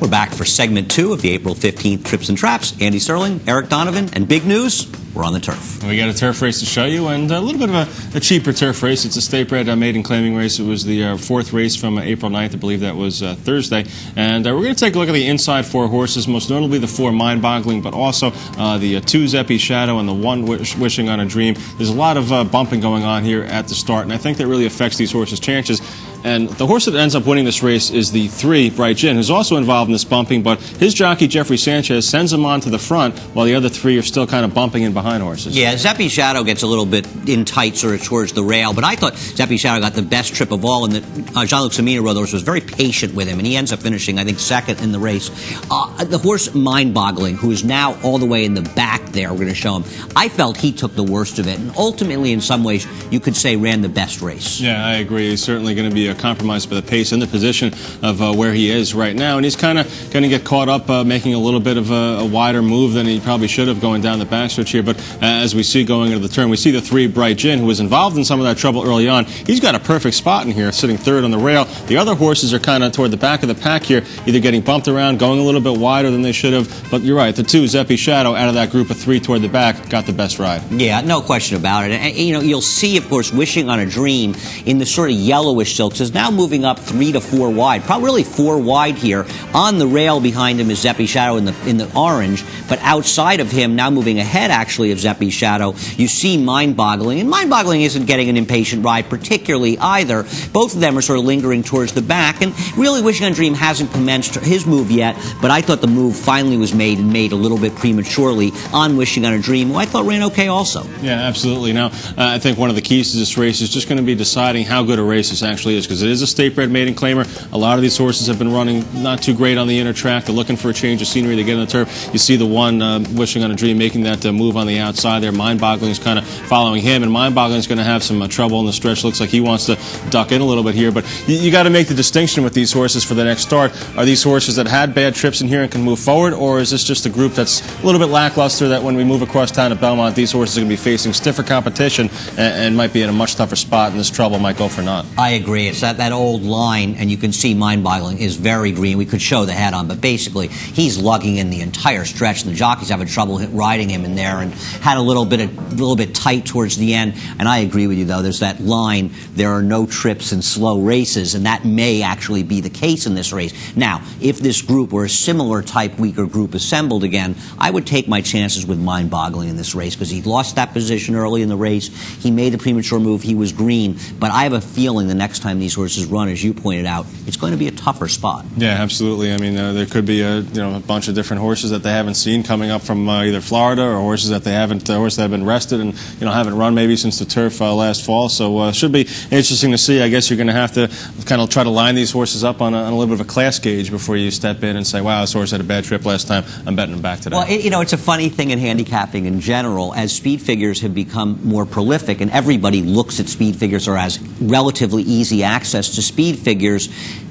We're back for segment 2 of the April 15th Trips and Traps. Andy Serling, Eric Donovan, and big news, we're on the turf. We got a turf race to show you, and a little bit of a cheaper turf race. It's a state-bred maiden claiming race. It was the fourth race from April 9th. I believe that was Thursday. And we're going to take a look at the inside 4 horses, most notably the 4 Mind-Boggling, but also the 2 Zeppy Shadow and the 1 Wishing on a Dream. There's a lot of bumping going on here at the start, and I think that really affects these horses' chances. And the horse that ends up winning this race is the 3, Bright Gin, who's also involved in this bumping, but his jockey, Jeffrey Sanchez, sends him on to the front while the other 3 are still kind of bumping in behind horses. Yeah, Zeppy Shadow gets a little bit in tight sort of towards the rail, but I thought Zeppy Shadow got the best trip of all, and that Jean-Luc Samina was very patient with him, and he ends up finishing, I think, second in the race. The horse Mind-Boggling, who is now all the way in the back there, we're going to show him, I felt he took the worst of it, and ultimately, in some ways, you could say ran the best race. Yeah, I agree. He's certainly going to be compromised by the pace and the position of where he is right now, and he's kind of going to get caught up making a little bit of a wider move than he probably should have going down the backstretch here. But as we see going into the turn, we see the 3 Bright Gin, who was involved in some of that trouble early on. He's got a perfect spot in here, sitting third on the rail. The other horses are kind of toward the back of the pack here, either getting bumped around, going a little bit wider than they should have. But you're right, the 2 Zeppy Shadow out of that group of 3 toward the back got the best ride. Yeah, no question about it. And, you know, you'll see, of course, Wishing on a Dream in the sort of yellowish silks is now moving up 3 to 4 wide, probably really 4 wide here. On the rail behind him is Zeppy Shadow in the orange, but outside of him, now moving ahead actually of Zeppy Shadow, you see Mind-Boggling, and Mind-Boggling isn't getting an impatient ride particularly either. Both of them are sort of lingering towards the back, and really Wishing on a Dream hasn't commenced his move yet, but I thought the move finally was made, and made a little bit prematurely on Wishing on a Dream, who I thought ran okay also. Yeah, absolutely. Now, I think one of the keys to this race is just going to be deciding how good a race this actually is, because it is a state-bred maiden claimer. A lot of these horses have been running not too great on the inner track. They're looking for a change of scenery. They get on the turf. You see the 1 Wishing on a Dream making that move on the outside there. Mind-Boggling is kind of following him, and Mind-Boggling is going to have some trouble in the stretch. Looks like he wants to duck in a little bit here, but you got to make the distinction with these horses for the next start. Are these horses that had bad trips in here and can move forward, or is this just a group that's a little bit lackluster, that when we move across town to Belmont, these horses are going to be facing stiffer competition and might be in a much tougher spot, and this trouble might go for naught? I agree. It's that old line, and you can see Mind-Boggling is very green. We could show the head on, but basically he's lugging in the entire stretch, and the jockeys having trouble riding him in there, and had a little bit tight towards the end. And I agree with you, though. There's that line, there are no trips in slow races, and that may actually be the case in this race. Now, if this group were a similar type weaker group assembled again, I would take my chances with Mind-Boggling in this race, because he lost that position early in the race. He made a premature move. He was green, but I have a feeling the next time these horses run, as you pointed out, it's going to be a tougher spot. Yeah, absolutely. I mean, there could be a bunch of different horses that they haven't seen coming up from either Florida, or horses that they haven't, horses that have been rested and haven't run maybe since the turf last fall. So should be interesting to see. I guess you're going to have to kind of try to line these horses up on a little bit of a class gauge before you step in and say, wow, this horse had a bad trip last time. I'm betting him back today. Well, it's a funny thing in handicapping in general. As speed figures have become more prolific, and everybody looks at speed figures or has relatively easy access to speed figures,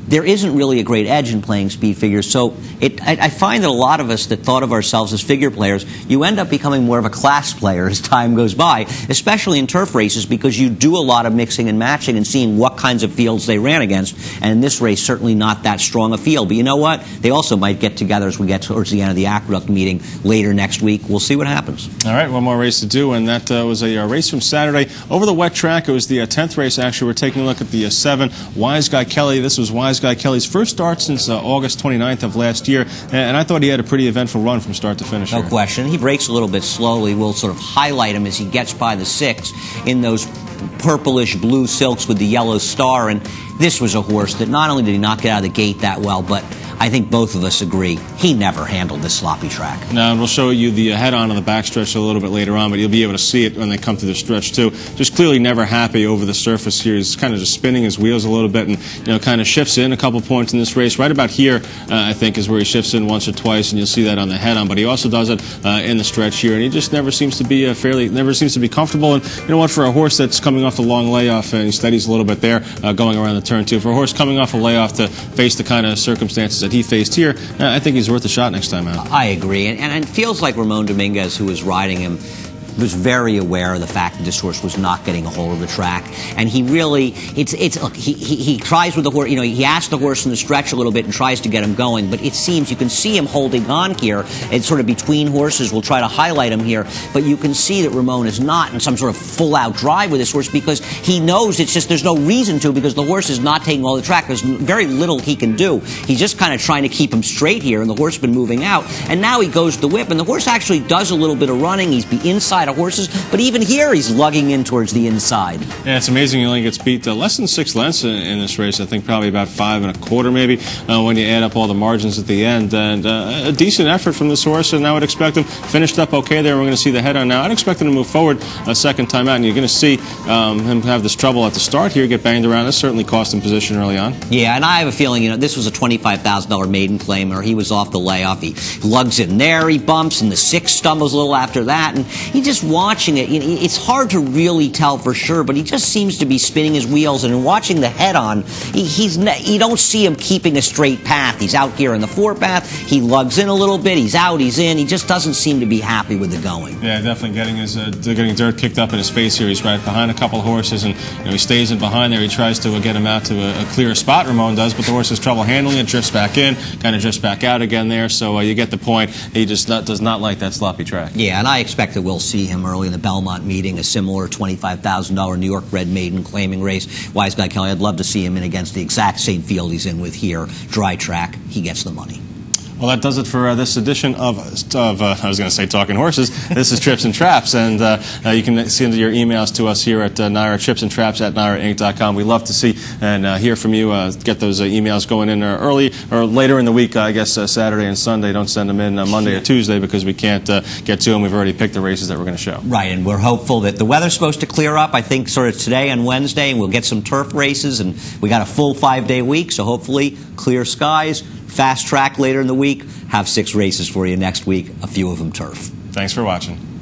there isn't really a great edge in playing speed figures. So I find that a lot of us that thought of ourselves as figure players, you end up becoming more of a class player as time goes by, especially in turf races, because you do a lot of mixing and matching and seeing what kinds of fields they ran against. And in this race, certainly not that strong a field. But you know what? They also might get together as we get towards the end of the Aqueduct meeting later next week. We'll see what happens. All right, one more race to do, and that was a race from Saturday over the wet track. It was the 10th race, actually. We're taking a look at the 7, Wise Guy Kelly. This was Wise Guy Kelly's first start since August 29th of last year, and I thought he had a pretty eventful run from start to finish. No question. He breaks a little bit slowly. We'll sort of highlight him as he gets by the 6 in those purplish blue silks with the yellow star, and this was a horse that not only did he not get out of the gate that well, but I think both of us agree he never handled this sloppy track. Now, and we'll show you the head-on the backstretch a little bit later on, but you'll be able to see it when they come to the stretch, too. Just clearly never happy over the surface here. He's kind of just spinning his wheels a little bit and, kind of shifts in a couple points in this race. Right about here, I think, is where he shifts in once or twice, and you'll see that on the head-on. But he also does it in the stretch here, and he just never seems to be never seems to be comfortable. And you know what, for a horse that's coming off the long layoff, and he steadies a little bit there, going around the turn, too. For a horse coming off a layoff to face the kind of circumstances that he faced here, I think he's worth a shot next time out. I agree, and it feels like Ramon Dominguez, who was riding him, was very aware of the fact that this horse was not getting a hold of the track, and he really, look, he tries with the horse, he asks the horse in the stretch a little bit and tries to get him going, but it seems you can see him holding on here. It's sort of between horses. We'll try to highlight him here, but you can see that Ramon is not in some sort of full-out drive with this horse because he knows it's just there's no reason to, because the horse is not taking all the track. There's very little he can do. He's just kind of trying to keep him straight here, and the horse has been moving out, and now he goes to the whip, and the horse actually does a little bit of running. He's inside of horses, but even here he's lugging in towards the inside. Yeah, it's amazing. He only gets beat less than 6 lengths in this race. I think probably about 5 1/4 maybe when you add up all the margins at the end. And a decent effort from this horse, and I would expect him finished up okay there. We're going to see the head on now. I'd expect him to move forward a second time out, and you're going to see him have this trouble at the start here, get banged around. This certainly cost him position early on. Yeah, and I have a feeling, this was a $25,000 maiden claimer. He was off the layoff. He lugs in there, he bumps, and the 6 stumbles a little after that, and he just watching it, it's hard to really tell for sure, but he just seems to be spinning his wheels, and in watching the head-on, you don't see him keeping a straight path. He's out here in the forepath, he lugs in a little bit, he's out, he's in, he just doesn't seem to be happy with the going. Yeah, definitely getting dirt kicked up in his face here. He's right behind a couple of horses, and he stays in behind there. He tries to get him out to a clearer spot, Ramon does, but the horse has trouble handling it, drifts back in, kind of drifts back out again there, so you get the point. He just does not like that sloppy track. Yeah, and I expect that we'll see him early in the Belmont meeting, a similar $25,000 New York bred maiden claiming race. Wise Guy Kelly, I'd love to see him in against the exact same field he's in with here, dry track. He gets the money. Well, that does it for this edition of I was going to say Talking Horses. This is Trips and Traps, and you can send your emails to us here at Naira, tripsandtraps@nairainc.com. We love to see and hear from you. Get those emails going in early or later in the week, I guess Saturday and Sunday. Don't send them in Monday or Tuesday because we can't get to them. We've already picked the races that we're going to show. Right, and we're hopeful that the weather's supposed to clear up, I think, sort of today and Wednesday, and we'll get some turf races, and we got a full 5-day week, so hopefully clear skies. Fast track later in the week. Have 6 races for you next week, a few of them turf. Thanks for watching.